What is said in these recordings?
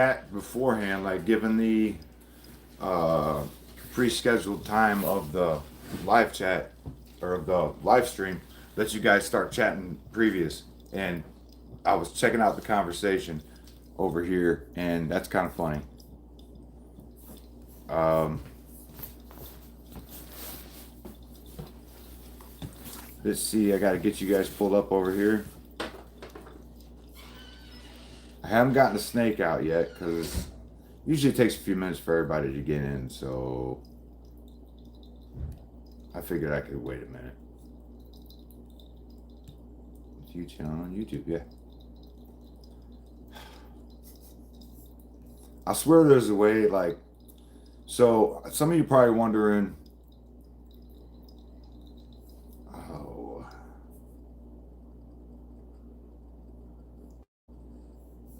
At beforehand, like given the uh, pre-scheduled time of the live chat or the live stream, let you guys start chatting previous. And I was checking out the conversation over here, and that's kind of funny. Um, let's see, I got to get you guys pulled up over here. I haven't gotten the snake out yet because usually it takes a few minutes for everybody to get in, so I figured I could wait a minute. You channel on YouTube, yeah. I swear there's a way, like, so some of you probably wondering, oh,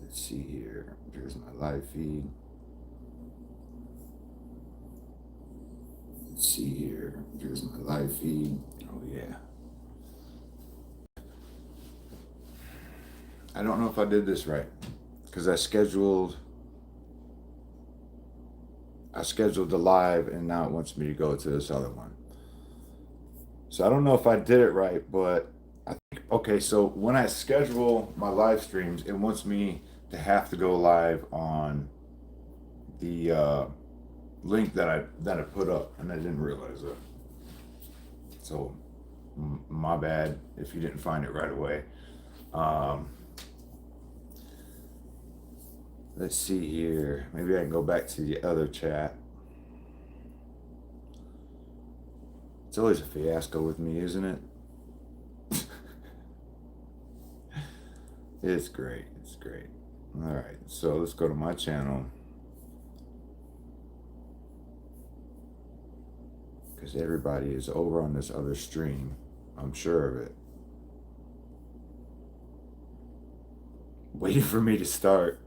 let's see here. Here's my live feed. Let's see here. Here's my live feed. Oh, yeah. I don't know if I did this right because I scheduled the live and now it wants me to go to this other one. So I don't know if I did it right, but I think, okay, so when I schedule my live streams, it wants me to have to go live on the link that I put up, and I didn't realize that. So my bad if you didn't find it right away. Let's see here. Maybe I can go back to the other chat. It's always a fiasco with me, isn't it? It's great. It's great. All right. So let's go to my channel. Because everybody is over on this other stream. I'm sure of it. Waiting for me to start.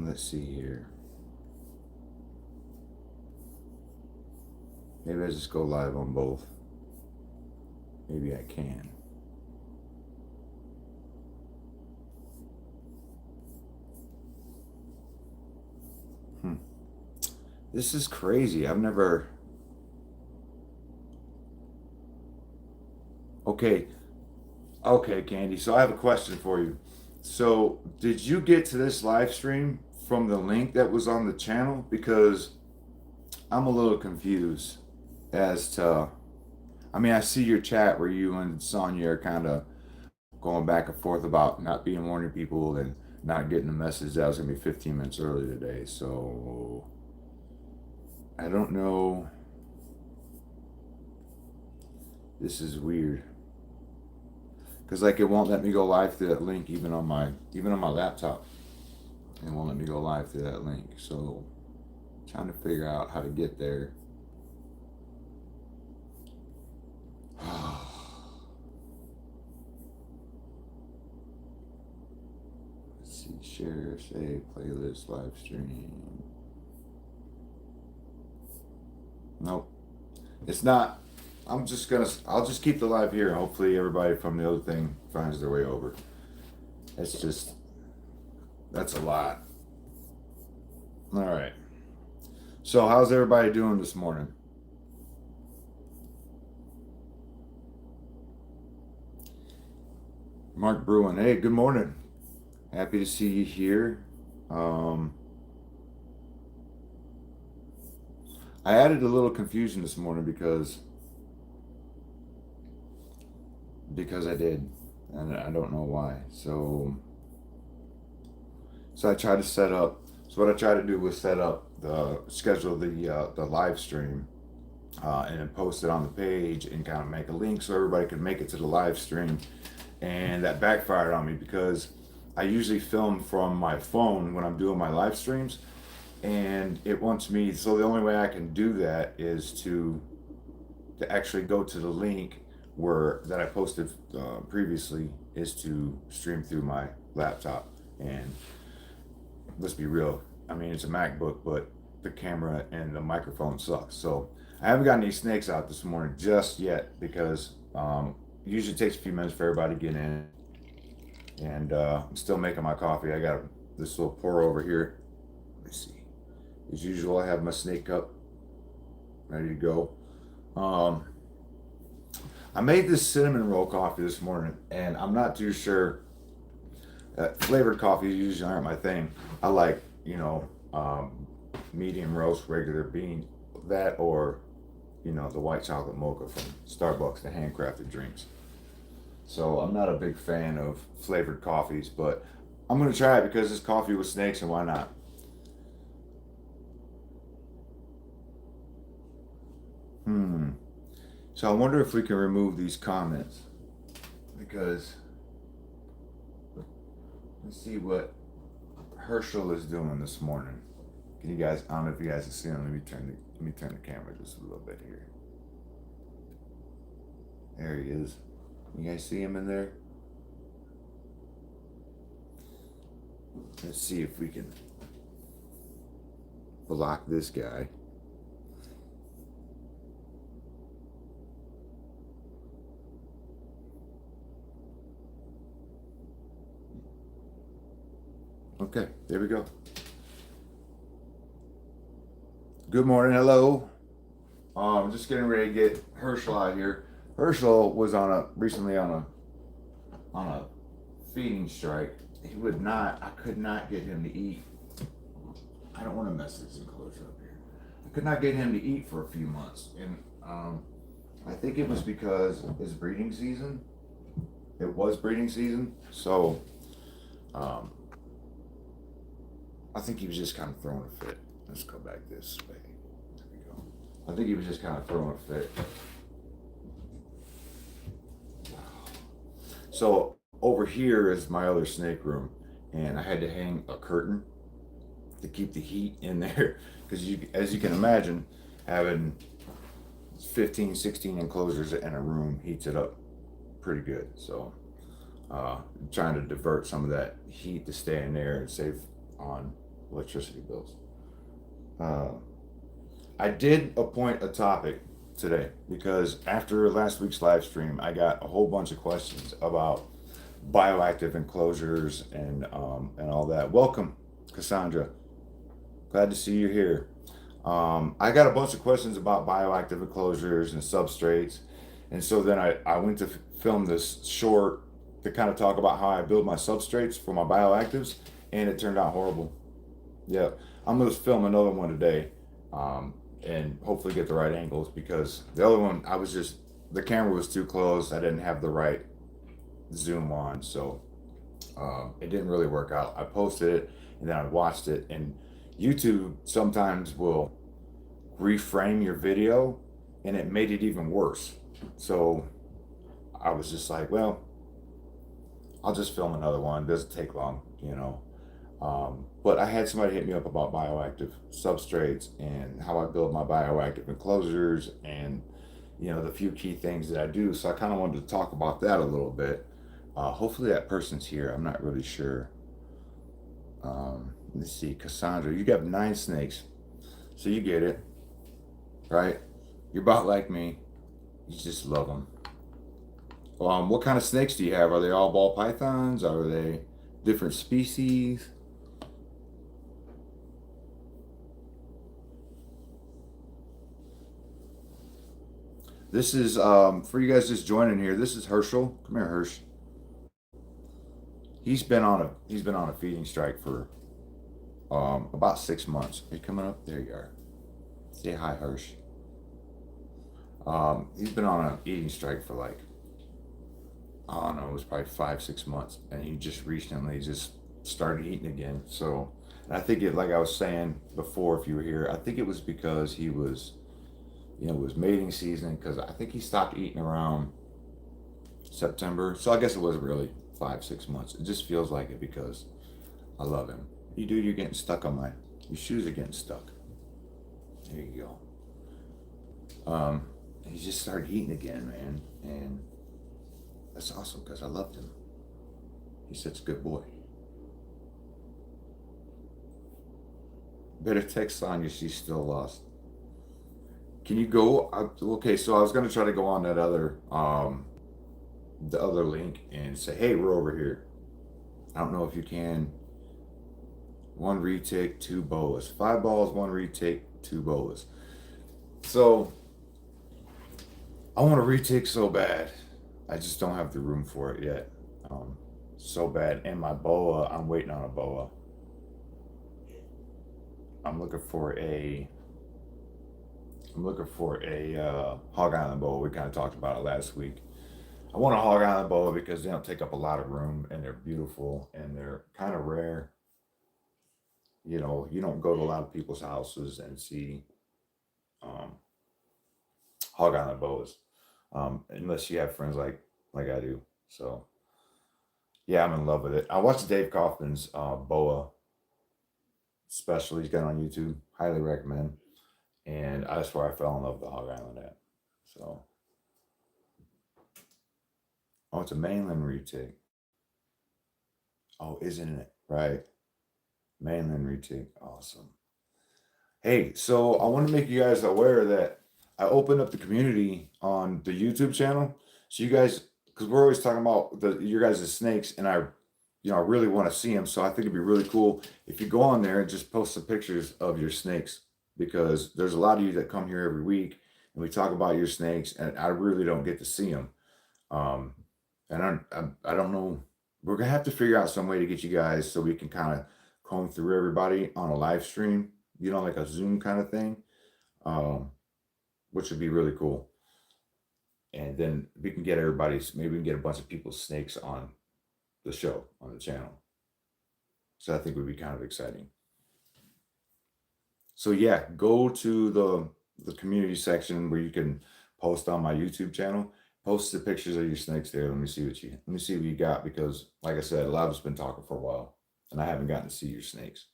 Let's see here. Maybe I just go live on both. Maybe I can. This is crazy. I've never. Okay. Okay, Candy. So I have a question for you. So, did you get to this live stream from the link that was on the channel? Because I'm a little confused as to. I mean, I see your chat where you and Sonya are kind of going back and forth about not being warning people and not getting the message that I was going to be 15 minutes early today. So, I don't know. This is weird. Cause like it won't let me go live through that link even on my laptop. It won't let me go live through that link. So trying to figure out how to get there. Let's see, share, save, playlist, live stream. Nope. It's not. I'll just keep the live here. Hopefully everybody from the other thing finds their way over. That's a lot. All right. So how's everybody doing this morning? Mark Bruin, hey, good morning. Happy to see you here. I added a little confusion this morning because I did, and I don't know why. So I tried to set up. So what I tried to do was schedule the live stream, and then post it on the page and kind of make a link so everybody could make it to the live stream. And that backfired on me because I usually film from my phone when I'm doing my live streams, and it wants me. So the only way I can do that is to actually go to the link that I posted previously is to stream through my laptop. And let's be real, I mean it's a MacBook, but the camera and the microphone sucks. So I haven't got any snakes out this morning just yet because usually takes a few minutes for everybody to get in. and I'm still making my coffee. I got this little pour over here. Let me see. As usual, I have my snake cup ready to go. Um, I made this cinnamon roll coffee this morning, and I'm not too sure. Flavored coffees usually aren't my thing. I like, medium roast, regular bean, that or, the white chocolate mocha from Starbucks, the handcrafted drinks. So I'm not a big fan of flavored coffees, but I'm gonna try it because it's coffee with snakes, and why not? Hmm. So I wonder if we can remove these comments because let's see what Herschel is doing this morning. Can you guys? I don't know if you guys can see him. Let me turn the camera just a little bit here. There he is. You guys see him in there? Let's see if we can block this guy. Okay, there we go. Good morning, hello. I'm just getting ready to get Herschel out here. Herschel was recently on a feeding strike. He would not. I could not get him to eat. I don't want to mess this enclosure up here. I could not get him to eat for a few months, and I think it was because his breeding season. It was breeding season, so um, I think he was just kind of throwing a fit. Let's go back this way. There we go. I think he was just kind of throwing a fit. So over here is my other snake room, and I had to hang a curtain to keep the heat in there because as you can imagine, having 15, 16 enclosures in a room heats it up pretty good. So trying to divert some of that heat to stay in there and save on electricity bills. Uh, I did appoint a topic today because after last week's live stream, I got a whole bunch of questions about bioactive enclosures and all that. Welcome, Cassandra. Glad to see you here. I got a bunch of questions about bioactive enclosures and substrates, and so then I went to film this short to kind of talk about how I build my substrates for my bioactives, and it turned out horrible. Yeah, I'm gonna film another one today, and hopefully get the right angles because the other one the camera was too close. I didn't have the right zoom on, so it didn't really work out. I posted it and then I watched it, and YouTube sometimes will reframe your video, and it made it even worse. So I was just like, well, I'll just film another one. It doesn't take long. But I had somebody hit me up about bioactive substrates and how I build my bioactive enclosures and the few key things that I do. So I kind of wanted to talk about that a little bit. Hopefully that person's here. I'm not really sure. Let's see, Cassandra, you got 9 snakes, so you get it, right? You're about like me. You just love them. What kind of snakes do you have? Are they all ball pythons? Are they different species? This is for you guys just joining here. This is Herschel. Come here, Hersh. He's been on a feeding strike for about 6 months. Are you coming up? There you are. Say hi, Hersh. He's been on an eating strike for like I don't know. It was probably 5, 6 months, and he just recently just started eating again. So and I think like I was saying before, if you were here, I think it was because he was it was mating season because I think he stopped eating around September. So I guess it wasn't really 5, 6 months. It just feels like it because I love him. You dude, you're getting stuck on your shoes are getting stuck. There you go. He just started eating again, man, and that's awesome because I loved him. He's such a good boy. Better text Sonya. She's still lost. Can you go? Okay, so I was gonna try to go on that other the other link and say, hey, we're over here. I don't know if you can. One retic, two boas. 5 balls, one retic, two boas. So I want to retic so bad. I just don't have the room for it yet. Um, so bad. And my boa, I'm waiting on a boa. I'm looking for a Hog Island boa. We kind of talked about it last week. I want a Hog Island boa because they don't take up a lot of room and they're beautiful and they're kind of rare. You know, you don't go to a lot of people's houses and see um, Hog Island boas, unless you have friends like I do. So yeah, I'm in love with it. I watched Dave Kaufman's boa special he's got on YouTube. Highly recommend. And that's where I fell in love with the Hog Island at. So, oh, it's a mainland retake. Oh, isn't it? Right. Mainland retake. Awesome. Hey, so I want to make you guys aware that I opened up the community on the YouTube channel. So you guys, because we're always talking about your guys' snakes, and I really want to see them. So I think it'd be really cool if you go on there and just post some pictures of your snakes, because there's a lot of you that come here every week and we talk about your snakes, and I really don't get to see them. Um, and I don't know. We're gonna have to figure out some way to get you guys so we can kind of comb through everybody on a live stream, like a Zoom kind of thing, um, which would be really cool. And then we can get everybody's. Maybe we can get a bunch of people's snakes on the show on the channel. So I think would be kind of exciting. So yeah, go to the community section where you can post on my YouTube channel. Post the pictures of your snakes there. Let me see what you got, because like I said, a lot of us been talking for a while and I haven't gotten to see your snakes.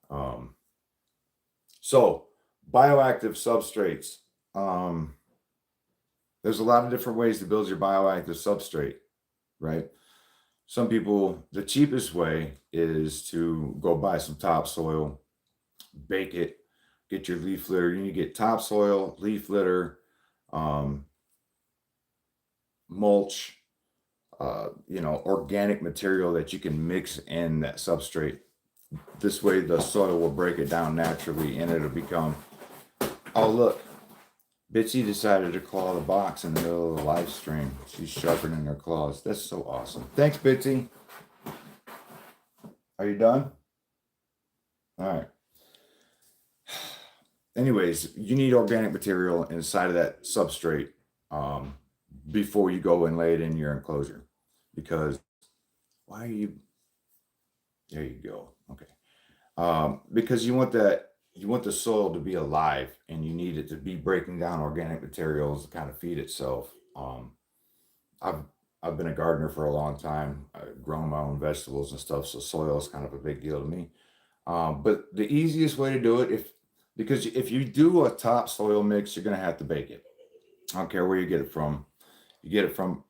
Um, so bioactive substrates. Um, there's a lot of different ways to build your bioactive substrate, right? Some people, the cheapest way is to go buy some topsoil, bake it, get your leaf litter. You need to get topsoil, leaf litter, um, mulch, organic material that you can mix in that substrate. This way, the soil will break it down naturally, and it'll become. Oh, look, Bitsy decided to claw the box in the middle of the live stream. She's sharpening her claws. That's so awesome. Thanks, Bitsy. Are you done? All right. Anyways, you need organic material inside of that substrate um, before you go and lay it in your enclosure. Because why are you? There you go. Okay. Because you want the soil to be alive, and you need it to be breaking down organic materials to kind of feed itself. I've I've been a gardener for a long time. I've grown my own vegetables and stuff, so soil is kind of a big deal to me. But the easiest way to do it, because if you do a topsoil mix, you're gonna have to bake it. I don't care where you get it from. You get it from,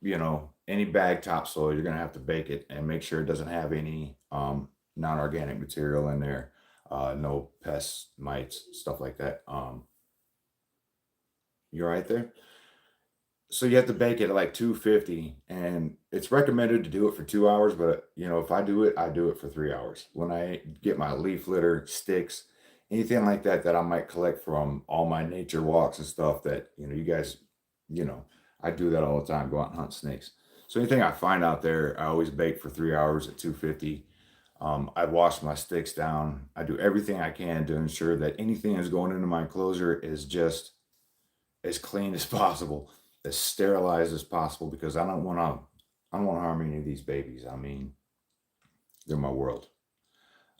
any bag topsoil, you're gonna have to bake it and make sure it doesn't have any non-organic material in there. No pests, mites, stuff like that. You're right there. So you have to bake it at like 250, and it's recommended to do it for 2 hours, but if I do it for 3 hours. When I get my leaf litter, sticks, anything like that I might collect from all my nature walks and stuff that, you guys, you know, I do that all the time, go out and hunt snakes. So anything I find out there, I always bake for 3 hours at 250. I wash my sticks down. I do everything I can to ensure that anything that's going into my enclosure is just as clean as possible, as sterilized as possible, because I don't want to harm any of these babies. I mean, they're my world.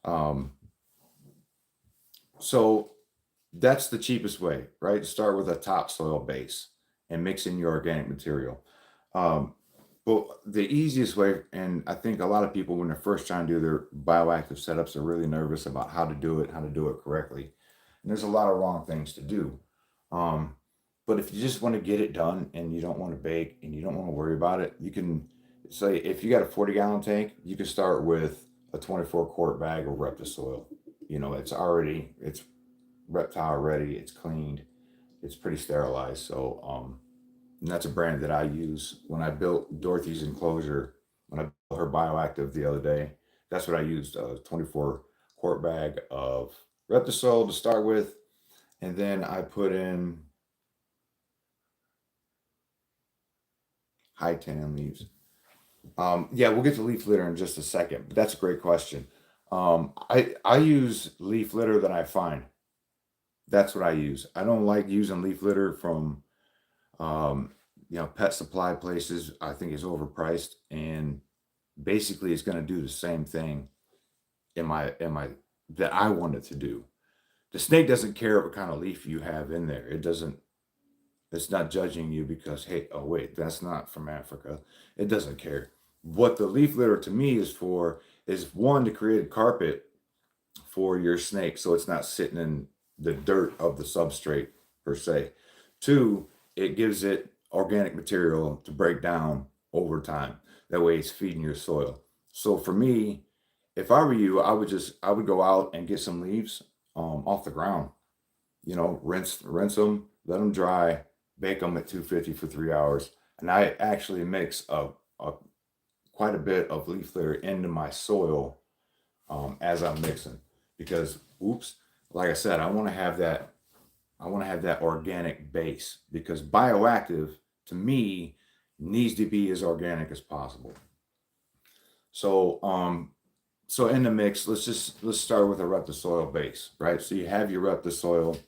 Um, so that's the cheapest way, right? To start with a topsoil base and mix in your organic material. Um, but the easiest way, and I think a lot of people, when they're first trying to do their bioactive setups, are really nervous about how to do it correctly. And there's a lot of wrong things to do. Um, but if you just want to get it done and you don't want to bake and you don't want to worry about it, you can say, if you got a 40-gallon tank, you can start with a 24-quart bag of Reptisoil. It's reptile ready, it's cleaned, it's pretty sterilized. So, and that's a brand that I use when I built Dorothy's enclosure. when I bought her bioactive the other day, that's what I used, a 24 quart bag of Reptisol to start with. And then I put in high tan leaves. Yeah, we'll get to leaf litter in just a second, but that's a great question. I use leaf litter that I find. That's what I use. I don't like using leaf litter from um, pet supply places. I think it's overpriced, and basically it's going to do the same thing in my that I want it to do. The snake doesn't care what kind of leaf you have in there. It doesn't. It's not judging you because, hey, oh wait, that's not from Africa. It doesn't care. What the leaf litter to me is for is one, to create a carpet for your snake so it's not sitting in the dirt of the substrate per se. Two, it gives it organic material to break down over time. That way it's feeding your soil. So for me, if I were you, I would go out and get some leaves off the ground. Rinse them, let them dry, bake them at 250 for 3 hours, and I actually mix a quite a bit of leaf litter into my soil as I'm mixing because, oops, like I said, I want to have that organic base because bioactive to me needs to be as organic as possible. So so in the mix, let's start with a Reptisoil base, right? So you have your Reptisoil,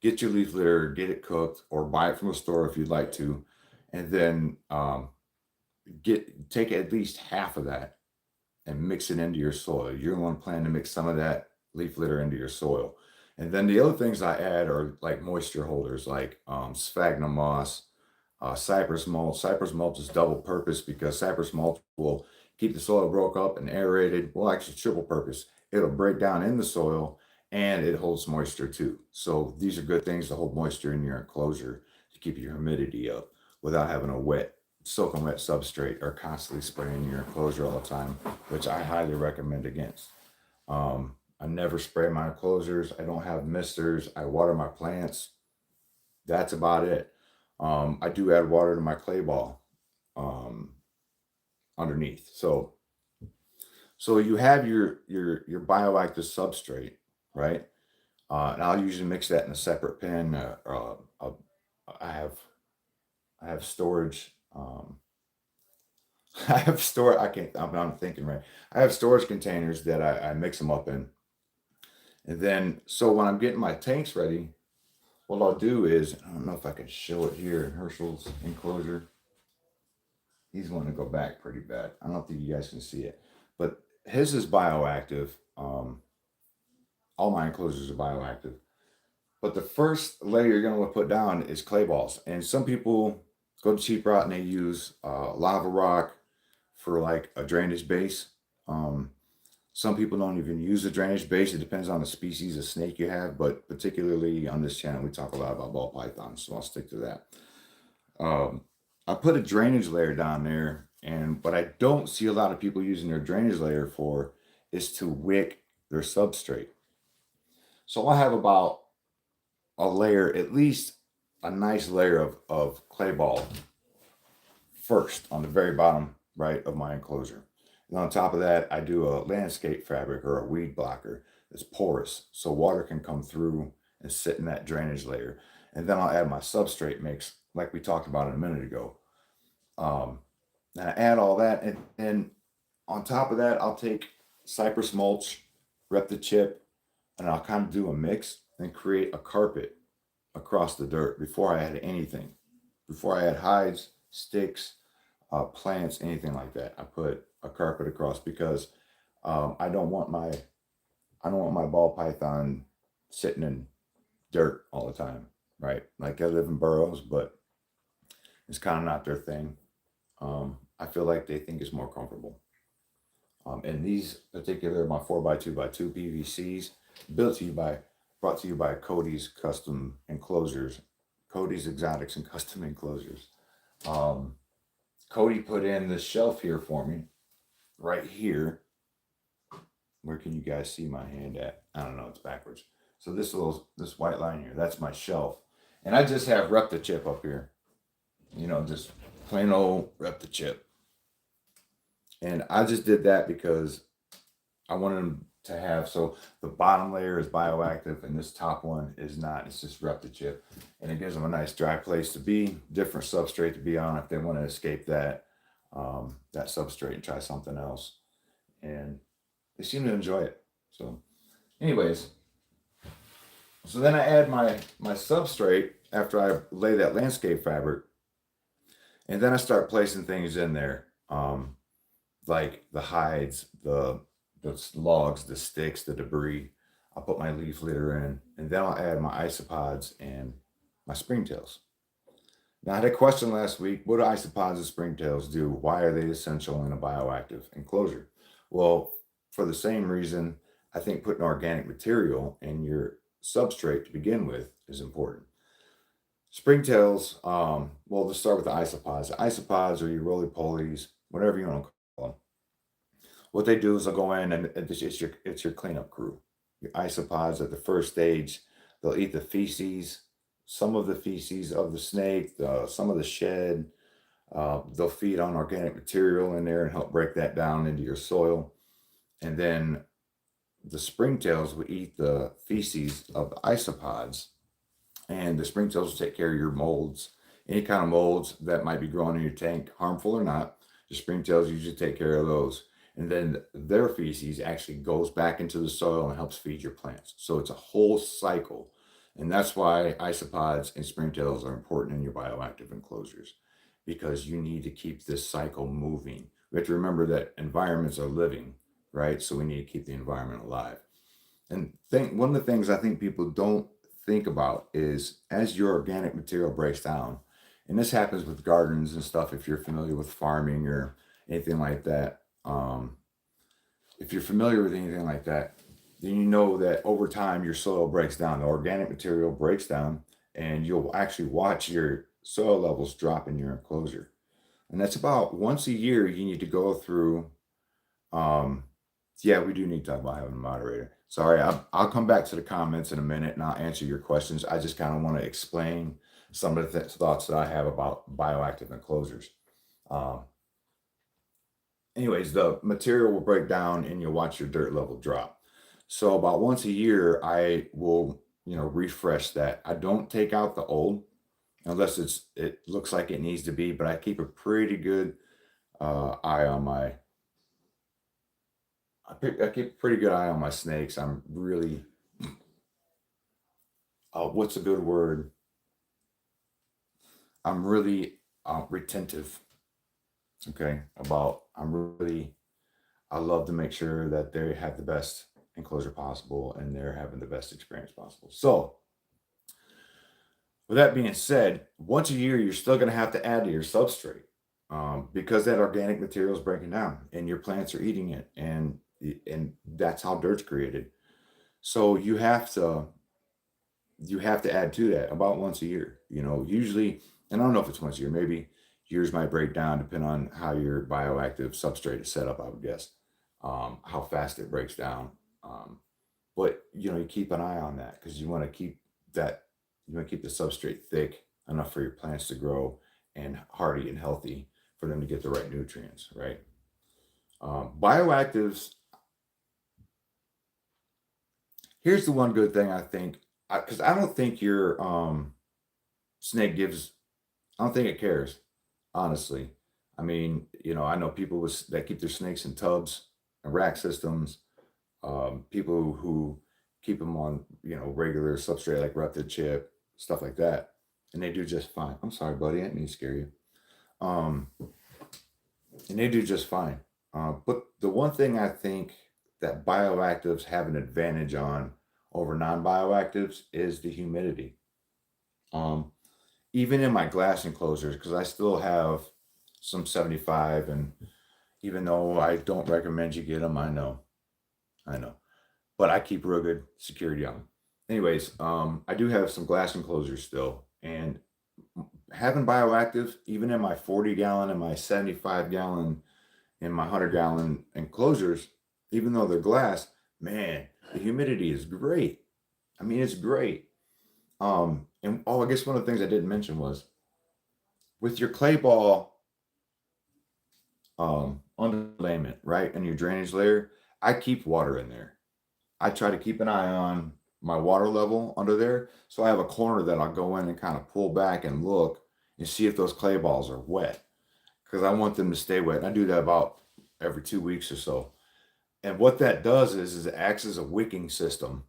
get your leaf litter, get it cooked, or buy it from a store if you'd like to, and then get take at least half of that and mix it into your soil. You're going to plan to mix some of that leaf litter into your soil. And then the other things I add are like moisture holders, like sphagnum moss, cypress mulch. Cypress mulch is double purpose because cypress mulch will keep the soil broke up and aerated. Well, actually, triple purpose. It'll break down in the soil and it holds moisture too. So these are good things to hold moisture in your enclosure to keep your humidity up without having a soaking wet substrate or constantly spraying your enclosure all the time, which I highly recommend against. I never spray my enclosures. I don't have misters. I water my plants. That's about it. I do add water to my clay ball um, underneath. So you have your bioactive substrate, right? And I'll usually mix that in a separate pan. I have I have storage. I have store. I can't. I'm not thinking right. I have storage containers that I mix them up in, and then so when I'm getting my tanks ready, what I'll do is I don't know if I can show it here in Herschel's enclosure. He's wanting to go back pretty bad. I don't think you guys can see it, but his is bioactive. All my enclosures are bioactive. But the first layer you're going to put down is clay balls, and some people go the cheap route and they use lava rock for like a drainage base. Um, some people don't even use a drainage base. It depends on the species of snake you have, but particularly on this channel, we talk a lot about ball pythons, so I'll stick to that. Um, I put a drainage layer down there, and what I don't see a lot of people using their drainage layer for is to wick their substrate. So I have about a layer, at least a nice layer of clay ball first on the very bottom right of my enclosure. And on top of that, I do a landscape fabric or a weed blocker that's porous so water can come through and sit in that drainage layer. And then I'll add my substrate mix like we talked about a minute ago. Um, and I add all that, and on top of that, I'll take cypress mulch, rep the chip, and I'll kind of do a mix and create a carpet across the dirt before I add anything. Before I add hides, sticks, plants, anything like that, I put a carpet across because I don't want my ball python sitting in dirt all the time, right? Like they live in burrows, but it's kind of not their thing. I feel like they think it's more comfortable. And these particular my 4x2x2 PVCs built to you by brought to you by Cody's Custom Enclosures, Cody's Exotics and Custom Enclosures. Um, Cody put in this shelf here for me, right here. Where can you guys see my hand at? I don't know, it's backwards. So this white line here, that's my shelf. And I just have rep the chip up here. Just plain old rep the chip. And I just did that because I wanted them to have, so the bottom layer is bioactive and this top one is not. It's just rep the chip. And it gives them a nice dry place to be, different substrate to be on if they want to escape that substrate and try something else. And they seem to enjoy it. So, anyways, so then I add my substrate after I lay that landscape fabric, and then I start placing things in there, like the hides, the logs, the sticks, the debris. I'll put my leaf litter in, and then I'll add my isopods and my springtails. Now, I had a question last week. What do isopods and springtails do? Why are they essential in a bioactive enclosure? Well, for the same reason, I think putting organic material in your substrate to begin with is important. Springtails, well, let's start with the isopods. The isopods are your roly-polies, whatever you want to call them. What they do is they'll go in and it's your cleanup crew. Your isopods at the first stage, they'll eat the feces, some of the feces of the snake, some of the shed. They'll feed on organic material in there and help break that down into your soil. And then the springtails will eat the feces of the isopods, and the springtails will take care of your molds. Any kind of molds that might be growing in your tank, harmful or not, the springtails usually take care of those. And then their feces actually goes back into the soil and helps feed your plants. So it's a whole cycle. And that's why isopods and springtails are important in your bioactive enclosures, because you need to keep this cycle moving. We have to remember that environments are living, right? So we need to keep the environment alive. And one of the things I think people don't think about is as your organic material breaks down, and this happens with gardens and stuff, if you're familiar with farming or anything like that. If you're familiar with anything like that, then you know that over time your soil breaks down, the organic material breaks down, and you'll actually watch your soil levels drop in your enclosure. And that's about once a year you need to go through. Um, yeah, we do need to talk about having a moderator. Sorry, I'll come back to the comments in a minute and I'll answer your questions. I just kind of want to explain some of the thoughts that I have about bioactive enclosures. Um, anyways, the material will break down and you'll watch your dirt level drop. So about once a year, I will, refresh that. I don't take out the old unless it looks like it needs to be, but I keep a pretty good eye on my I keep a pretty good eye on my snakes. I'm really, what's a good word? I'm really retentive. Okay, I love to make sure that they have the best enclosure possible and they're having the best experience possible. So, with that being said, once a year, you're still going to have to add to your substrate, because that organic material is breaking down and your plants are eating it, and that's how dirt's created. So you have to add to that about once a year. Usually, and I don't know if it's once a year. Maybe years might break down depending on how your bioactive substrate is set up. I would guess how fast it breaks down. Um, but you keep an eye on that because that you want to keep the substrate thick enough for your plants to grow and hardy and healthy for them to get the right nutrients. Right. Bioactives. Here's the one good thing I think, because I don't think your snake gives. I don't think it cares, honestly. I mean, I know people that keep their snakes in tubs and rack systems. People who keep them on, regular substrate like rough chip, stuff like that, and they do just fine. I'm sorry, buddy, I didn't mean to scare you. Um, and they do just fine. But the one thing I think that bioactives have an advantage on over non-bioactives is the humidity. Um, Even in my glass enclosures, because I still have some 75, and even though I don't recommend you get them, I know, but I keep real good security on them. Anyways, I do have some glass enclosures still, and having bioactive, even in my 40-gallon and my 75-gallon and my 100-gallon enclosures, even though they're glass, man, the humidity is great. I mean, it's great. And I guess one of the things I didn't mention was with your clay ball underlayment, right, in your drainage layer, I keep water in there. I try to keep an eye on my water level under there. So I have a corner that I'll go in and kind of pull back and look and see if those clay balls are wet because I want them to stay wet. And I do that about every 2 weeks or so. And what that does is it acts as a wicking system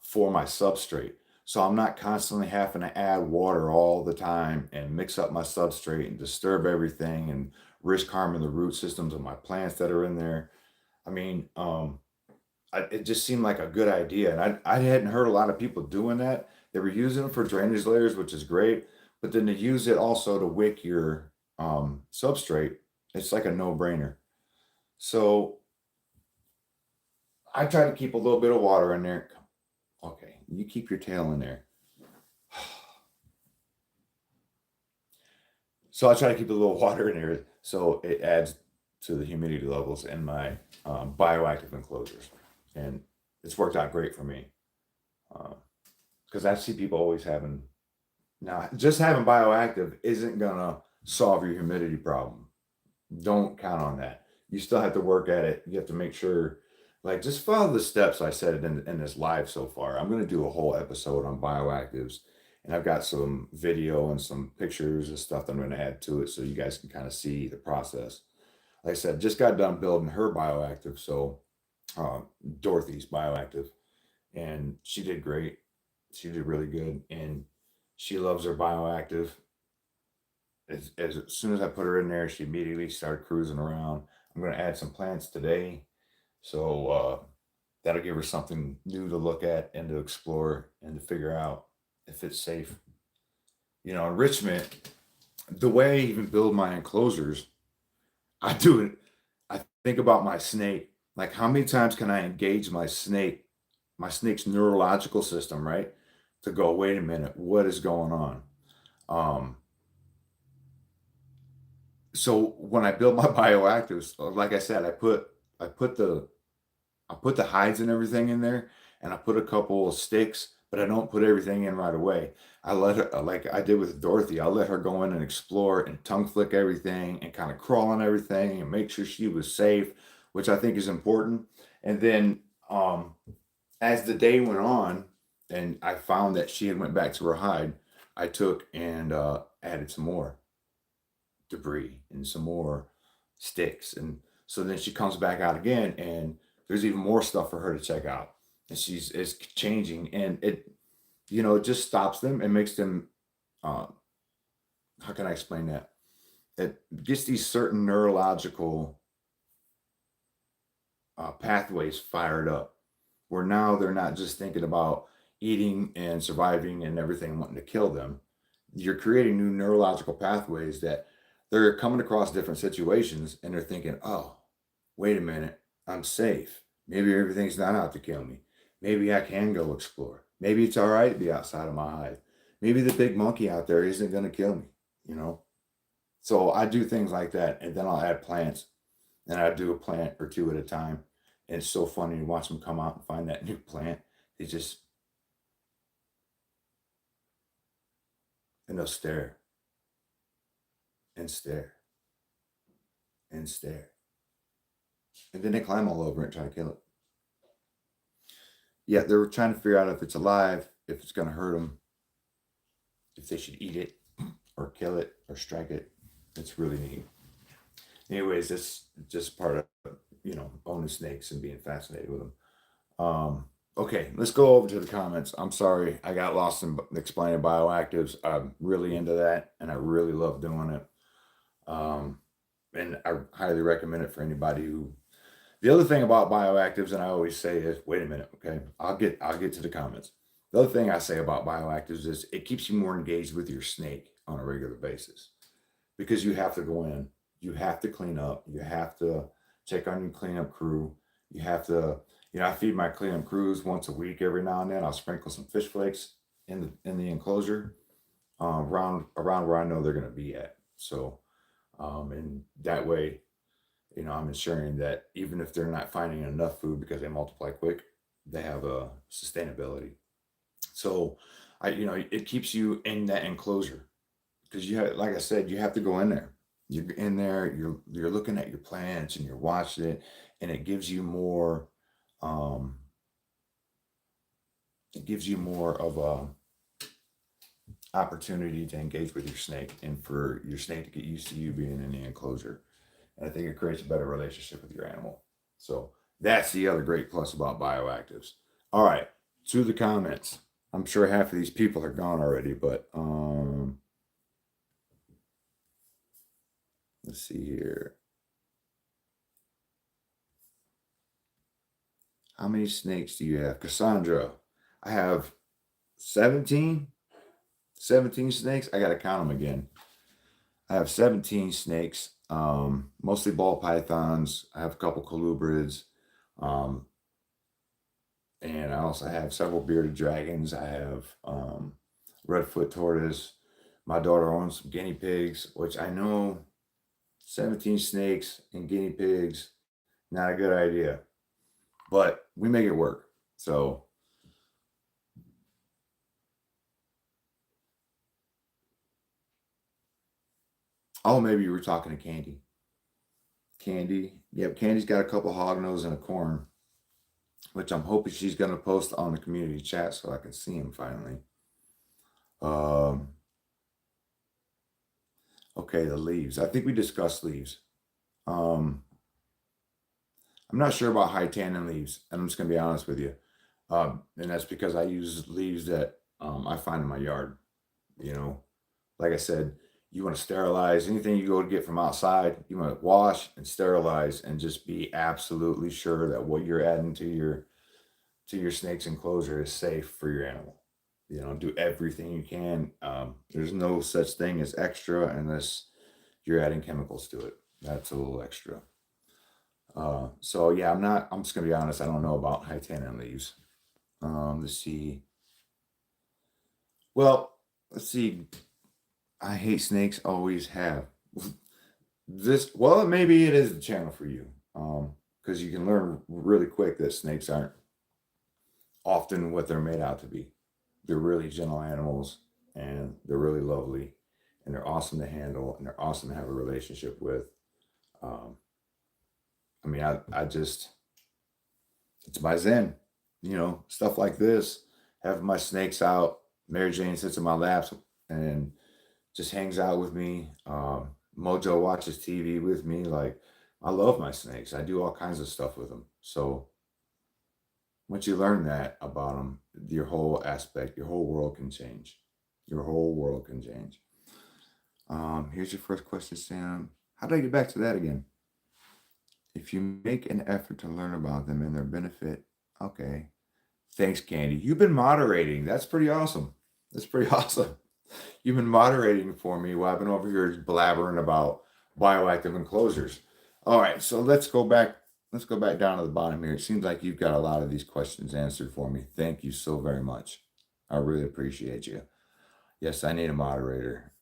for my substrate. So I'm not constantly having to add water all the time and mix up my substrate and disturb everything and risk harming the root systems of my plants that are in there. I mean, it just seemed like a good idea, and I hadn't heard a lot of people doing that. They were using them for drainage layers, which is great, but then to use it also to wick your substrate, it's like a no-brainer. So I try to keep a little bit of water in there. Okay, you keep your tail in there. So I try to keep a little water in there so it adds to the humidity levels in my bioactive enclosures, and it's worked out great for me because I see people always having. Now, just having bioactive isn't gonna solve your humidity problem. Don't count on that. You still have to work at it. You have to make sure, like, just follow the steps I said in this live so far. I'm gonna do a whole episode on bioactives, and I've got some video and some pictures and stuff that I'm gonna add to it so you guys can kind of see the process. Like I said, just got done building her bioactive, so uh, Dorothy's bioactive, and she did great. She did really good, and she loves her bioactive. As soon as I put her in there, she immediately started cruising around. I'm going to add some plants today, so that'll give her something new to look at and to explore and to figure out if it's safe. Enrichment. The way I even build my enclosures, I do it. I think about my snake. Like, how many times can I engage my snake's neurological system, right? To go, wait a minute, what is going on? Um, so when I built my bioactives, like I said, I put the I put the hides and everything in there, and I put a couple of sticks, but I don't put everything in right away. I let her, like I did with Dorothy, I let her go in and explore and tongue flick everything and kind of crawl on everything and make sure she was safe, which I think is important. And then as the day went on, and I found that she had went back to her hide, I took and added some more debris and some more sticks. And so then she comes back out again and there's even more stuff for her to check out. And she's it's changing and it just stops them and makes them uh how can I explain that? It gets these certain neurological pathways fired up where now they're not just thinking about eating and surviving and everything wanting to kill them. You're creating new neurological pathways that they're coming across different situations and they're thinking, oh, wait a minute, I'm safe. Maybe everything's not out to kill me. Maybe I can go explore. Maybe it's all right to be outside of my hive. Maybe the big monkey out there isn't going to kill me, you know? So I do things like that. And then I'll add plants and I do a plant or two at a time. And it's so funny to watch them come out and find that new plant. They just, and they'll stare and stare and stare. And then they climb all over it and try to kill it. Yeah, they're trying to figure out if it's alive, if it's going to hurt them, if they should eat it or kill it or strike it. It's really neat. Anyways, it's just part of owning snakes and being fascinated with them. Okay, let's go over to the comments. I'm sorry, I got lost in explaining bioactives. I'm really into that, and I really love doing it. And I highly recommend it for anybody who. The other thing about bioactives, and I always say is, wait a minute, okay, I'll get to the comments. The other thing I say about bioactives is it keeps you more engaged with your snake on a regular basis because you have to go in, you have to clean up, you have to check on your cleanup crew, you have to, I feed my cleanup crews once a week. Every now and then, I'll sprinkle some fish flakes in the enclosure around where I know they're going to be at. So, and that way, I'm ensuring that even if they're not finding enough food because they multiply quick, they have a sustainability. So, it keeps you in that enclosure because like I said, you have to go in there. You're in there, you're looking at your plants and you're watching it, and um, it gives you more of a opportunity to engage with your snake and for your snake to get used to you being in the enclosure. And I think it creates a better relationship with your animal. So that's the other great plus about bioactives. All right, to the comments. I'm sure half of these people are gone already, but let's see here. How many snakes do you have? Cassandra, I have 17. 17 snakes. I got to count them again. I have 17 snakes, mostly ball pythons. I have a couple colubrids. Um, and I also have several bearded dragons. I have redfoot tortoise. My daughter owns some guinea pigs, which I know 17 snakes and guinea pigs, not a good idea, but we make it work. So, oh, maybe you were talking to Candy. Candy, yep, Candy's got a couple hog nose and a corn, which I'm hoping she's going to post on the community chat so I can see him finally. Um, okay, the leaves. I think we discussed leaves. Um, I'm not sure about high tannin leaves, and I'm just gonna be honest with you. And that's because I use leaves that I find in my yard. You know, like I said, you want to sterilize anything you go to get from outside. You want to wash and sterilize, and just be absolutely sure that what you're adding to your snake's enclosure is safe for your animal. You know, do everything you can. There's no such thing as extra unless you're adding chemicals to it. That's a little extra. So yeah, I'm just gonna be honest. I don't know about high tannin leaves. Let's see. Well, let's see. I hate snakes. Always have. This. Well, maybe it is the channel for you. Because you can learn really quick that snakes aren't often what they're made out to be. They're really gentle animals, and they're really lovely, and they're awesome to handle, and they're awesome to have a relationship with. Um, I mean, I just it's my zen, stuff like this. Having my snakes out, Mary Jane sits in my laps and just hangs out with me. Mojo watches TV with me. Like, I love my snakes. I do all kinds of stuff with them. So once you learn that about them, your whole aspect, your whole world can change. Your whole world can change. Here's your first question, Sam. How do I get back to that again? If you make an effort to learn about them and their benefit, okay. Thanks, Candy. You've been moderating. That's pretty awesome. That's pretty awesome. You've been moderating for me while I've been over here blabbering about bioactive enclosures. All right, so let's go back. Let's go back down to the bottom here. It seems like you've got a lot of these questions answered for me. Thank you so very much. I really appreciate you. Yes, I need a moderator.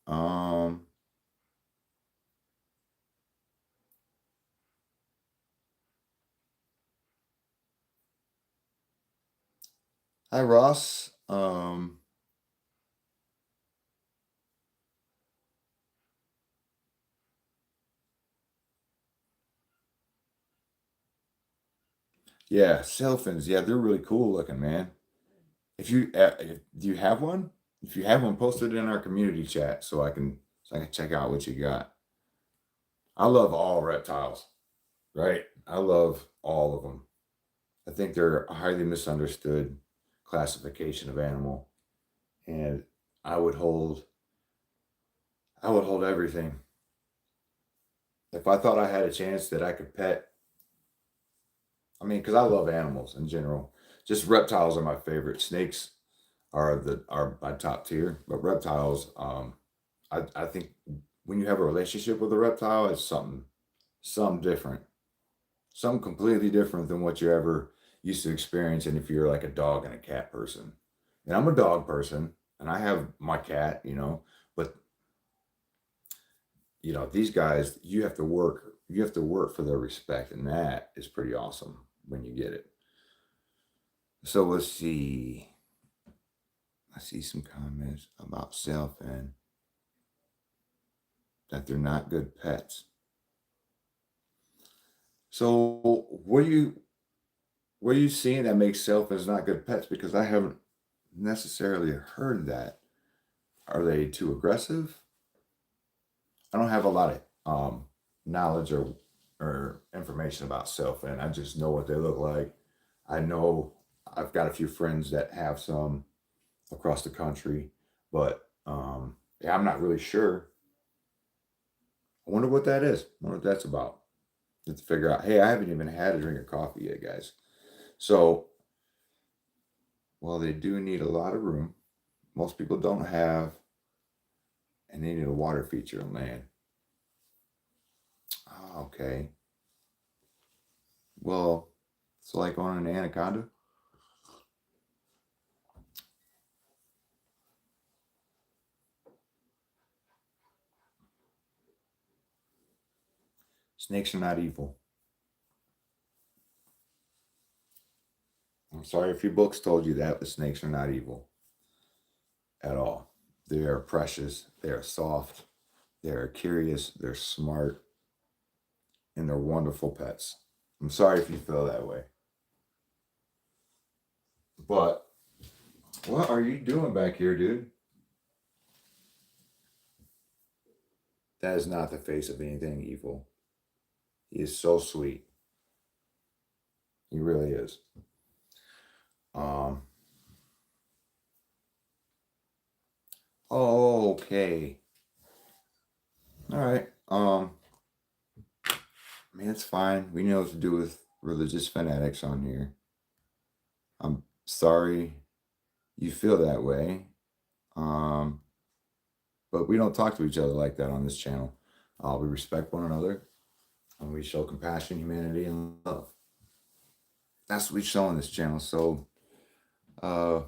Hi Ross. Yeah, sailfins. Yeah, they're really cool looking, man. If do you have one? If you have one, post it in our community chat so I can check out what you got. I love all reptiles, right? I love all of them. I think they're a highly misunderstood classification of animal, and I would hold I would hold everything. If I thought I had a chance that I could pet, I mean, because I love animals in general. Just reptiles are my favorite. Snakes are my top tier, but reptiles, I think when you have a relationship with a reptile, it's something different, something completely different than what you're ever used to experiencing if you're like a dog and a cat person. And I'm a dog person, and I have my cat, but these guys, you have to work for their respect, and that is pretty awesome when you get it. So let's see. I see some comments about self and that they're not good pets. So what are you seeing that makes sailfins not good pets? Because I haven't necessarily heard that. Are they too aggressive? I don't have a lot of knowledge or information about sailfin. I just know what they look like. I know I've got a few friends that have some across the country, but yeah, I'm not really sure. I wonder what that is. I wonder what that's about. Let's figure out. Hey, I haven't even had a drink of coffee yet, guys. So, well, they do need a lot of room. Most people don't have, and they need a water feature on land. Oh, okay. Well, it's like on an anaconda. Snakes are not evil. I'm sorry if your books told you that, but snakes are not evil at all. They are precious. They are soft. They are curious. They're smart, and they're wonderful pets. I'm sorry if you feel that way. But what are you doing back here, dude? That is not the face of anything evil. He is so sweet. He really is. Um. Oh, okay. All right. I mean, it's fine. We know what to do with religious fanatics on here. I'm sorry you feel that way. Um, but we don't talk to each other like that on this channel. We respect one another and we show compassion, humanity, and love. That's what we show on this channel. Uh,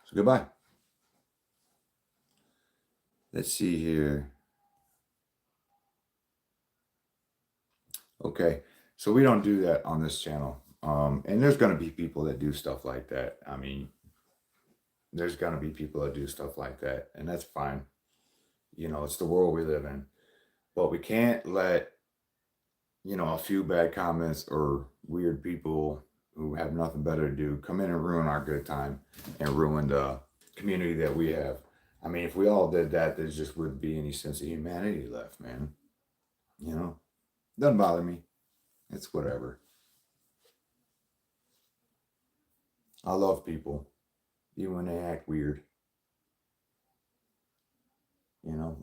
so goodbye. Let's see here. Okay. So we don't do that on this channel. And there's going to be people that do stuff like that. I mean, there's going to be people that do stuff like that, and that's fine. You know, it's the world we live in. But we can't let, a few bad comments or weird people who have nothing better to do come in and ruin our good time and ruin the community that we have. I mean, if we all did that, there just wouldn't be any sense of humanity left, man. You know, doesn't bother me. It's whatever. I love people, even when they act weird.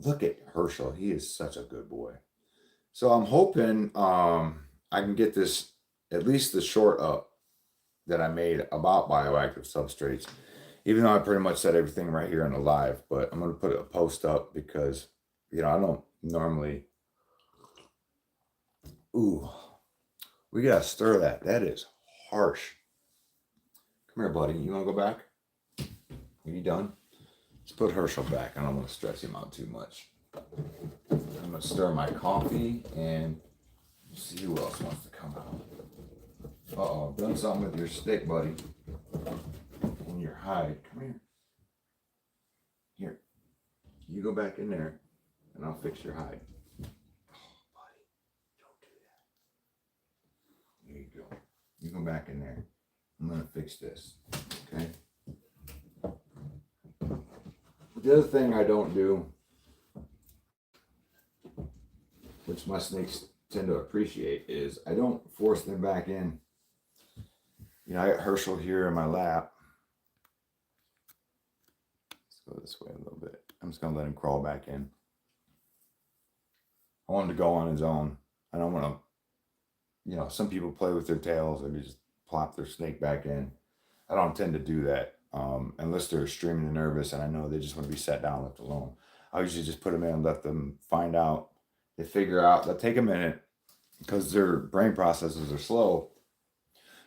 Look at Herschel. He is such a good boy. So I'm hoping I can get this, at least the short up that I made about bioactive substrates, even though I pretty much said everything right here in the live, but I'm going to put a post up because, I don't normally, ooh, we got to stir that. That is harsh. Come here, buddy. You want to go back? Are you done? Let's put Herschel back. I don't want to stress him out too much. I'm going to stir my coffee and see who else wants to come out. Uh-oh, done something with your stick, buddy. And your hide. Come here. Here. You go back in there, and I'll fix your hide. Oh, buddy, don't do that. There you go. You go back in there. I'm going to fix this, okay? The other thing I don't do, which my snakes tend to appreciate, is I don't force them back in. I got Herschel here in my lap. Let's go this way a little bit. I'm just going to let him crawl back in. I want him to go on his own. I don't want to, some people play with their tails and just plop their snake back in. I don't tend to do that unless they're extremely nervous and I know they just want to be sat down, left alone. I usually just put them in and let them find out. They figure out. They'll take a minute because their brain processes are slow.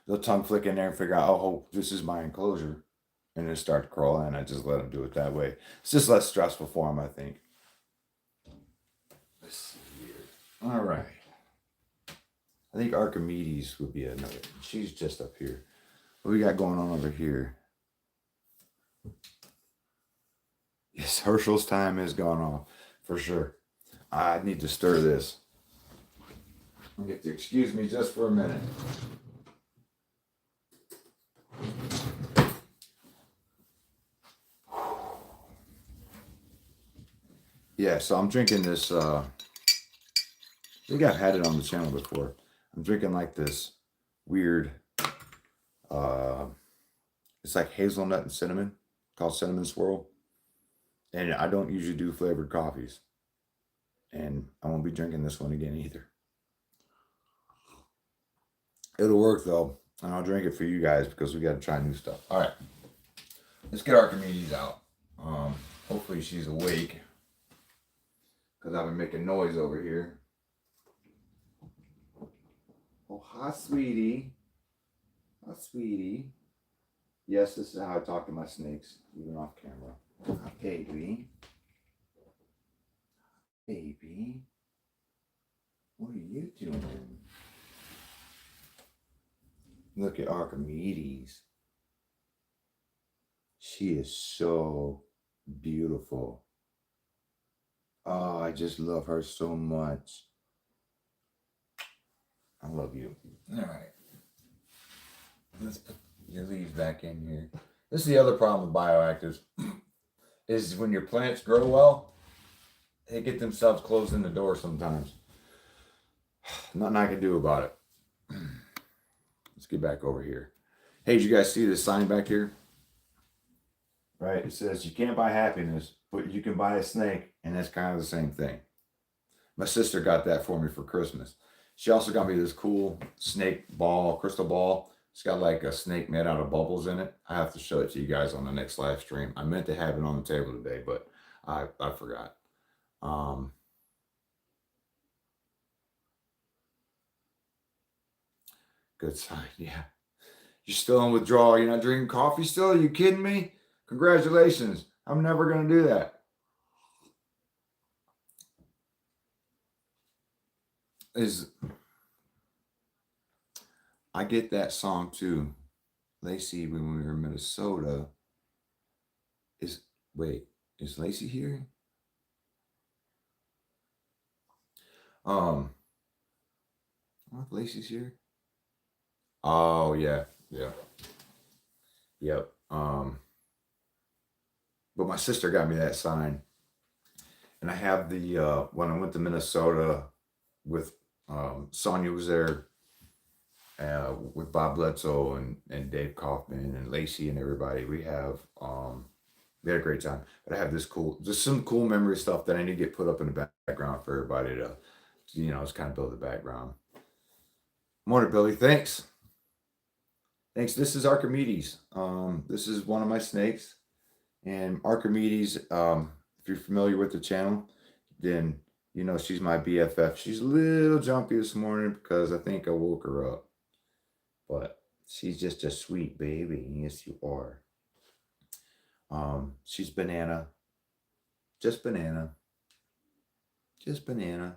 They'll tongue flick in there and figure out, oh, this is my enclosure. And then start to crawl in. I just let them do it that way. It's just less stressful for them, I think. Let's see here. All right. I think Archimedes would be another. She's just up here. What we got going on over here? Yes, Herschel's time has gone off for sure. I need to stir this. You get to excuse me just for a minute. Yeah, so I'm drinking this. I think I've had it on the channel before. I'm drinking like this weird. Uh, it's like hazelnut and cinnamon, called Cinnamon Swirl. And I don't usually do flavored coffees, and I won't be drinking this one again either. It'll work though, and I'll drink it for you guys because we got to try new stuff. All right, let's get Archimedes out. Hopefully she's awake because I've been making noise over here. Oh, hi, sweetie. Hi, sweetie. Yes, this is how I talk to my snakes, even off camera. Hi, baby. Baby. What are you doing? Look at Archimedes. She is so beautiful. Oh, I just love her so much. I love you. All right. Let's put your leaves back in here. This is the other problem with bioactives. Is when your plants grow well, they get themselves closed in the door sometimes. Nothing I can do about it. Let's get back over here. Hey, did you guys see this sign back here? Right, it says you can't buy happiness, but you can buy a snake, and that's kind of the same thing. My sister got that for me for Christmas. She also got me this cool snake ball, crystal ball. It's got like a snake made out of bubbles in it. I have to show it to you guys on the next live stream. I meant to have it on the table today, but I forgot. Good sign, yeah. You're still in withdrawal. You're not drinking coffee still? Are you kidding me? Congratulations. I'm never going to do that. I get that song too. Lacey, when we were in Minnesota, is Lacey here? Lacey's here. Oh yeah, yeah, yep. But my sister got me that sign, and I have the when I went to Minnesota with Sonia was there, with Bob Bledsoe and Dave Kaufman and Lacey and everybody. We had a great time. But I have just some cool memory stuff that I need to get put up in the background for everybody to, just kind of build the background. Morning, Billy. Thanks. Thanks. This is Archimedes. This is one of my snakes. And Archimedes, if you're familiar with the channel, then you know she's my BFF. She's a little jumpy this morning because I think I woke her up. But she's just a sweet baby. Yes, you are. She's banana. Just banana. Just banana.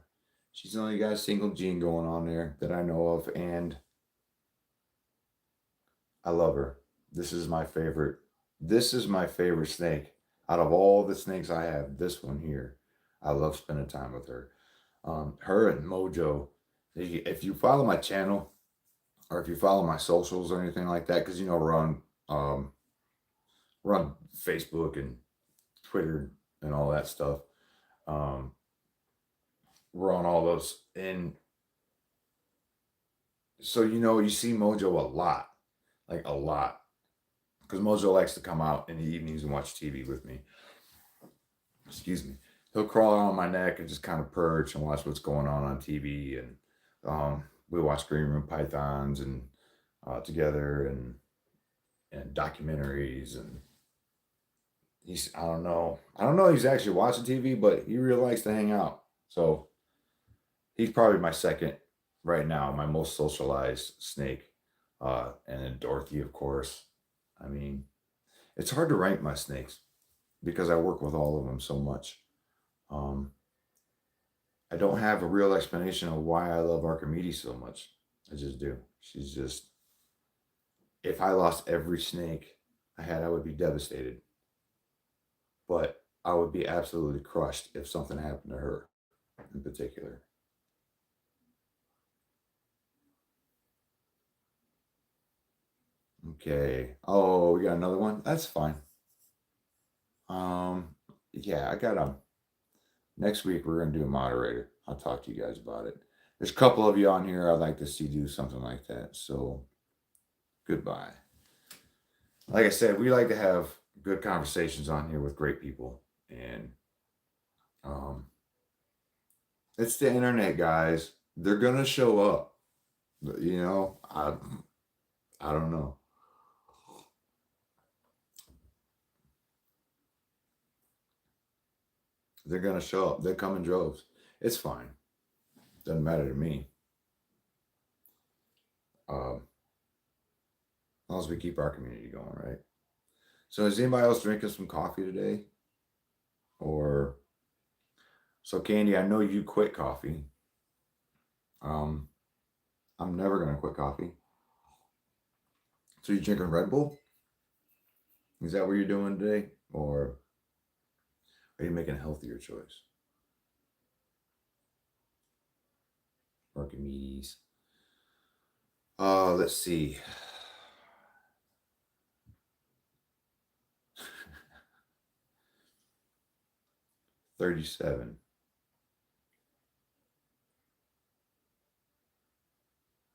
She's only got a single gene going on there that I know of, and I love her. This is my favorite. This is my favorite snake. Out of all the snakes I have, this one here, I love spending time with her. Her and Mojo. If you follow my channel, or if you follow my socials or anything like that, because we're on Facebook and Twitter and all that stuff. We're on all those, and so you see Mojo a lot, like a lot, because Mojo likes to come out in the evenings and watch TV with me. Excuse me. He'll crawl out on my neck and just kind of perch and watch what's going on TV, and we watch Green Room Pythons and together, and documentaries, and I don't know. He's actually watching TV, but he really likes to hang out. So he's probably my second right now, my most socialized snake. And then Dorothy, of course. I mean, it's hard to rank my snakes because I work with all of them so much. I don't have a real explanation of why I love Archimedes so much. I just do. She's just, if I lost every snake I had, I would be devastated. but I would be absolutely crushed if something happened to her in particular. Okay. Oh, we got another one? That's fine. Um, yeah, I got next week we're gonna do a moderator. I'll talk to you guys about it. There's a couple of you on here I'd like to see do something like that. So goodbye. Like I said, we like to have good conversations on here with great people. And um it's the internet, guys. They're gonna show up. You know, I don't know. They're gonna show up. They come in droves. It's fine. Doesn't matter to me. As long as we keep our community going, right? So is anybody else drinking some coffee today? Or so Candy, I know you quit coffee. Um, I'm never gonna quit coffee. So you drinking Red Bull? Is that what you're doing today? Or are you making a healthier choice? Archimedes. Let's see. 37.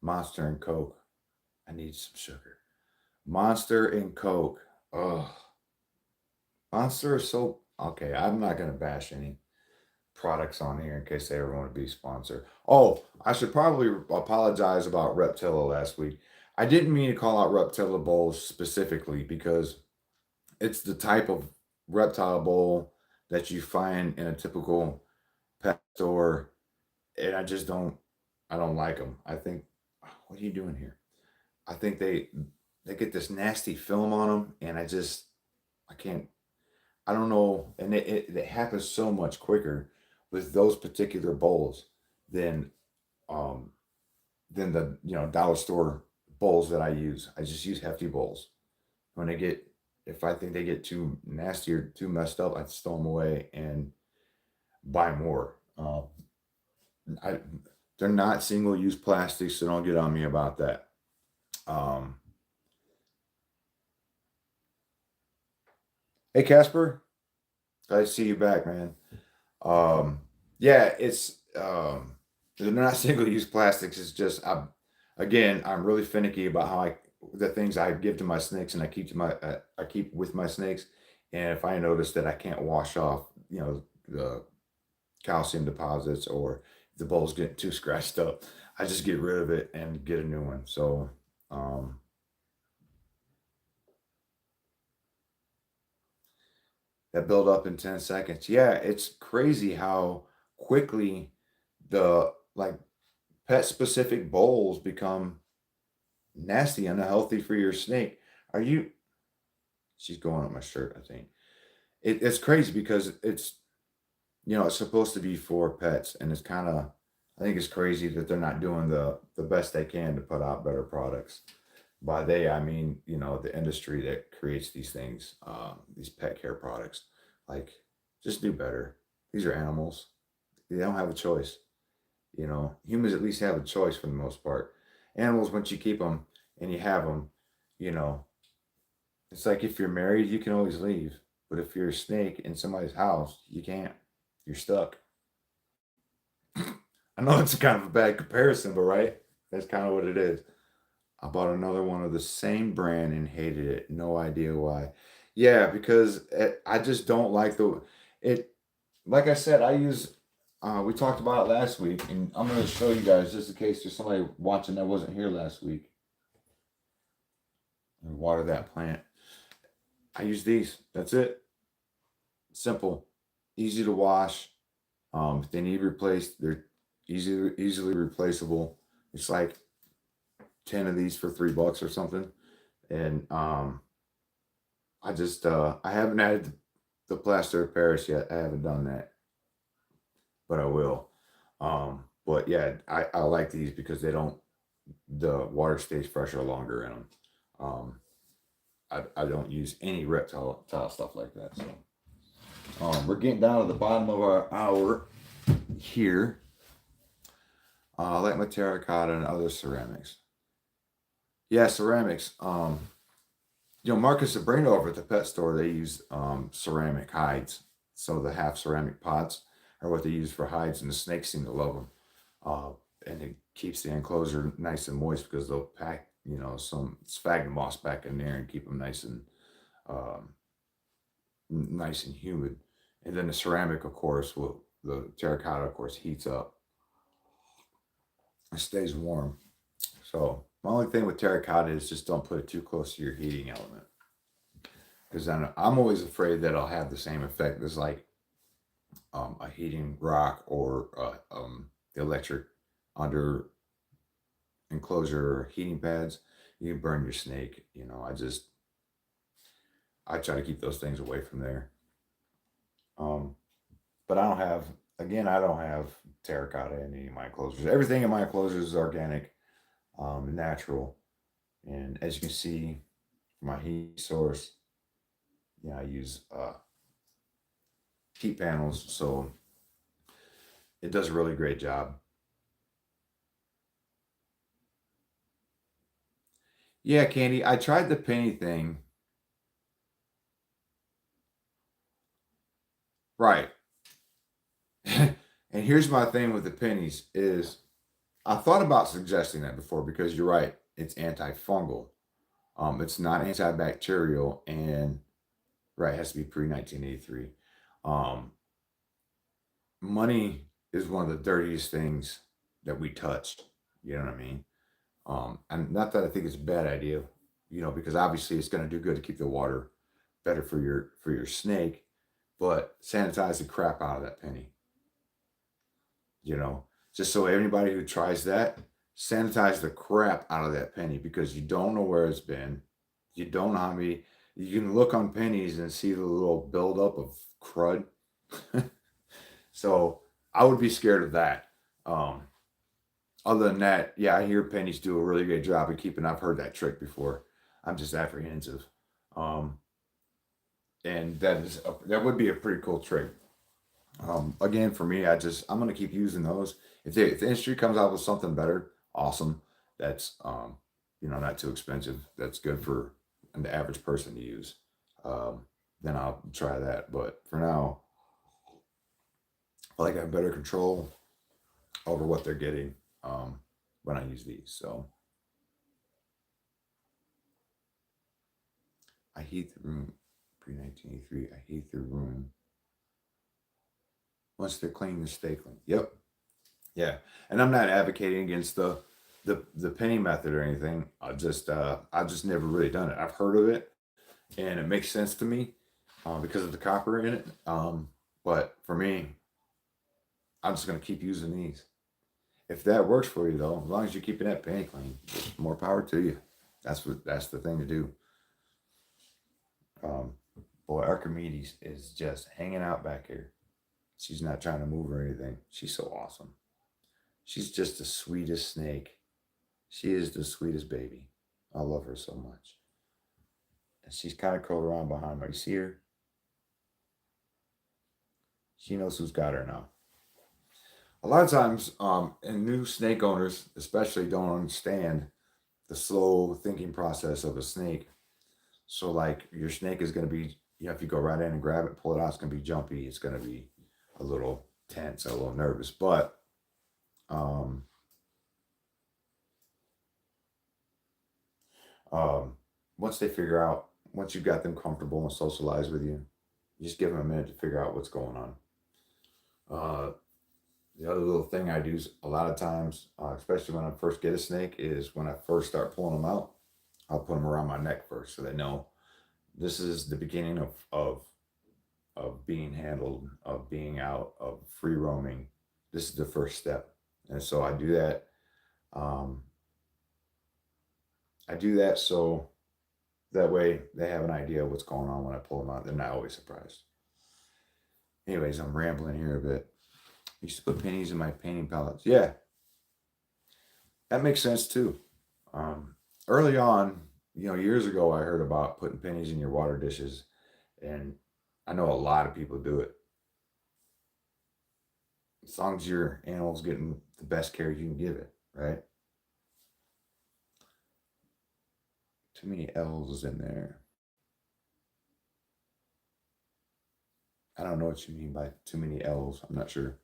Monster and Coke. I need some sugar. Monster and Coke. Oh, Monster is so okay. I'm not gonna bash any products on here in case they ever want to be sponsored. Oh, I should probably apologize about Reptilla last week. I didn't mean to call out Reptilla bowls specifically because it's the type of reptile bowl that you find in a typical pet store, and I don't like them. I think, what are you doing here? I think they get this nasty film on them, and I can't. I don't know, and it happens so much quicker with those particular bowls than um than the dollar store bowls that I use. I just use hefty bowls. When they get if I think they get too nasty or too messed up, I just throw them away and buy more. I they're not single use plastics, so don't get on me about that. Um, hey Casper, glad to see you back, man. Um, yeah, it's they're not single use plastics. It's just I'm really finicky about how I the things I give to my snakes and I keep with my snakes. And if I notice that I can't wash off, the calcium deposits or the bowl's getting too scratched up, I just get rid of it and get a new one. So um, that build up in 10 seconds. Yeah, it's crazy how quickly the like pet specific bowls become nasty and unhealthy for your snake. Are you She's going on my shirt, I think. It's crazy because it's supposed to be for pets, and it's kind of I think it's crazy that they're not doing the best they can to put out better products. By they, I mean, the industry that creates these things, these pet care products. Like, just do better. These are animals. They don't have a choice. Humans at least have a choice for the most part. Animals, once you keep them and you have them, you know, it's like if you're married, you can always leave. But if you're a snake in somebody's house, you can't. You're stuck. I know it's kind of a bad comparison, but right? That's kind of what it is. I bought another one of the same brand and hated it. No idea why. Yeah, because I just don't like it. Like I said, I use. We talked about it last week, and I'm going to show you guys just in case there's somebody watching that wasn't here last week. And water that plant. I use these. That's it. Simple, easy to wash. If they need replaced, they're easily replaceable. It's like 10 of these for $3 or something. And I haven't added the plaster of Paris yet. I haven't done that, but I will. But yeah, I like these because the water stays fresher longer in them. Um, I don't use any reptile stuff like that. So We're getting down to the bottom of our hour here. Like my terracotta and other ceramics. Yeah, ceramics. Marcus and Sabrina over at the pet store, they use ceramic hides. So the half ceramic pots are what they use for hides, and the snakes seem to love them. Uh, and it keeps the enclosure nice and moist because they'll pack, some sphagnum moss back in there and keep them um, nice and humid. And then the ceramic, of course, the terracotta, of course, heats up. It stays warm. So my only thing with terracotta is just don't put it too close to your heating element, because then I'm always afraid that I'll have the same effect as like a heating rock or the electric under enclosure heating pads. You can burn your snake. I try to keep those things away from there. Um, but I don't have terracotta in any of my enclosures. Everything in my enclosures is organic, natural, and as you can see, my heat source, I use heat panels, so it does a really great job. Yeah, Candy, I tried the penny thing. Right. And here's my thing with the pennies is I thought about suggesting that before because you're right, it's antifungal. It's not antibacterial, and right, it has to be pre 1983. Um, Money is one of the dirtiest things that we touched. You know what I mean? And not that I think it's a bad idea, because obviously it's going to do good to keep the water better for your snake, but sanitize the crap out of that penny. You know, just so anybody who tries that, sanitize the crap out of that penny because you don't know where it's been. You don't know how many. You can look on pennies and see the little buildup of crud. So I would be scared of that. Um, Other than that, yeah, I hear pennies do a really good job of keeping. I've heard that trick before. I'm just apprehensive, um, and that would be a pretty cool trick. Again, for me, I'm gonna keep using those. If the industry comes out with something better, awesome. That's not too expensive. That's good for the average person to use. Um, then I'll try that. But for now, I feel like I have better control over what they're getting when I use these. So I heat the room pre 1983. I heat the room once they're clean. They're stay clean. Yep. Yeah, and I'm not advocating against the penny method or anything. I've just never really done it. I've heard of it, and it makes sense to me because of the copper in it. But for me, I'm just gonna keep using these. If that works for you, though, as long as you're keeping that penny clean, more power to you. That's the thing to do. Um, Boy, Archimedes is just hanging out back here. She's not trying to move or anything. She's so awesome. She's just the sweetest snake. She is the sweetest baby. I love her so much. And she's kind of curled around behind me. You see her? She knows who's got her now. A lot of times, and new snake owners especially don't understand the slow thinking process of a snake. So, like, your snake is going to be, if you go right in and grab it, pull it out, it's going to be jumpy. It's going to be a little tense, a little nervous. But um, um, once you've got them comfortable and socialize with you, you just give them a minute to figure out what's going on. Uh, the other little thing I do a lot of times, especially when I first get a snake, is when I first start pulling them out, I'll put them around my neck first so they know this is the beginning of being handled, of being out, of free roaming. This is the first step. And so Um, I do that so that way they have an idea of what's going on when I pull them out. They're not always surprised. Anyways, I'm rambling here a bit. I used to put pennies in my painting palettes. Yeah, that makes sense too. Early on, years ago, I heard about putting pennies in your water dishes, and I know a lot of people do it. As long as your animal's getting the best care you can give it, right? Too many L's in there. I don't know what you mean by too many L's. I'm not sure.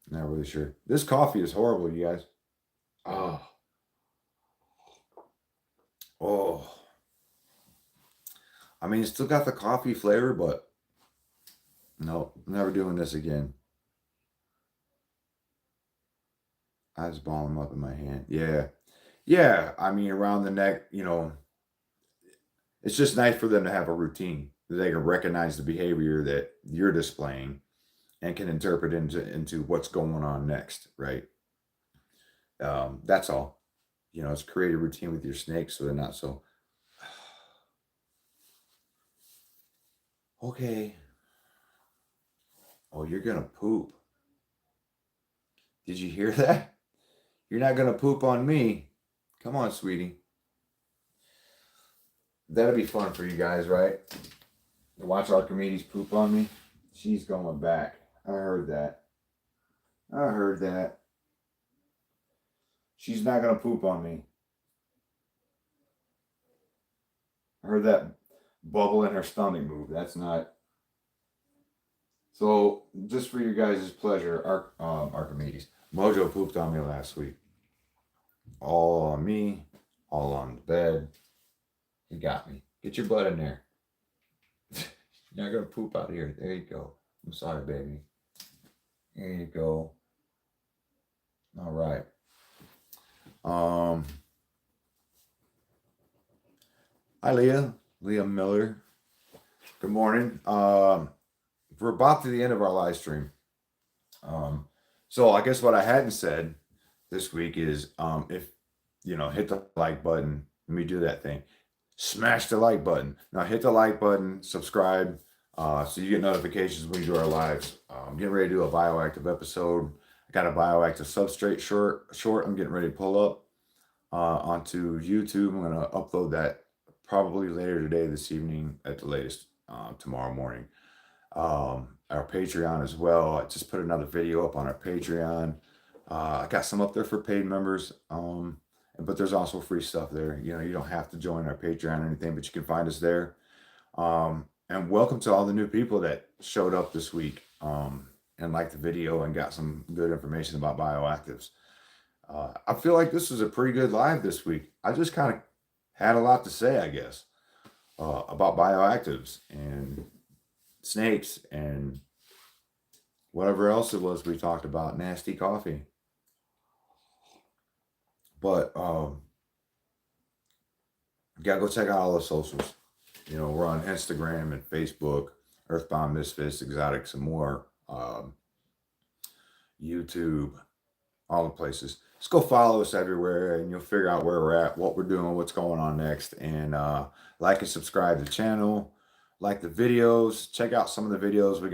Not really sure. This coffee is horrible, you guys. Oh, oh. I mean, it's still got the coffee flavor, but no, never doing this again. I just ball them up in my hand. Yeah. Yeah. I mean, around the neck, it's just nice for them to have a routine that they can recognize the behavior that you're displaying and can interpret into what's going on next, right? That's all. It's create a routine with your snakes so they're not so, okay. Oh, you're going to poop. Did you hear that? You're not going to poop on me. Come on, sweetie. That'll be fun for you guys, right? To watch Archimedes poop on me. She's going back. I heard that. I heard that. She's not going to poop on me. I heard that bubble in her stomach move. That's not. So, just for your guys' pleasure, Archimedes. Mojo pooped on me last week. All on me, all on the bed. He got me. Get your butt in there. You're not going to poop out here. There you go. I'm sorry, baby. There you go. All right. Hi, Leah. Leah Miller. Good morning. We're about to the end of our live stream. So I guess what I hadn't said this week is, if hit the like button. Let me do that thing. Smash the like button. Now hit the like button, subscribe, so you get notifications when we do our lives. I'm getting ready to do a bioactive episode. I got a bioactive substrate short. I'm getting ready to pull up onto YouTube. I'm gonna upload that probably later today, this evening at the latest, tomorrow morning. Our Patreon as well. I just put another video up on our Patreon. I got some up there for paid members. But there's also free stuff there. You don't have to join our Patreon or anything, but you can find us there. And welcome to all the new people that showed up this week, and liked the video and got some good information about bioactives. I feel like this was a pretty good live this week. I just kind of had a lot to say, I guess, about bioactives and snakes and whatever else it was we talked about. Nasty coffee. But you gotta go check out all the socials. We're on Instagram and Facebook, Earthbound Misfits, Exotics, and more. YouTube, all the places. Just go follow us everywhere, and you'll figure out where we're at, what we're doing, what's going on next, and like and subscribe to the channel. Like the videos. Check out some of the videos. I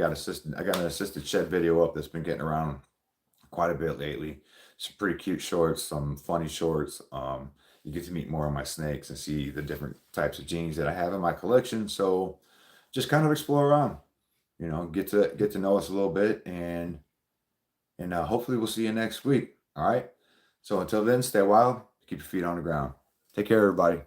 got an assisted shed video up that's been getting around quite a bit lately. Some pretty cute shorts, some funny shorts. You get to meet more of my snakes and see the different types of genes that I have in my collection. So just kind of explore around, get to know us a little bit, and hopefully we'll see you next week. All right. So until then, stay wild, keep your feet on the ground. Take care, everybody.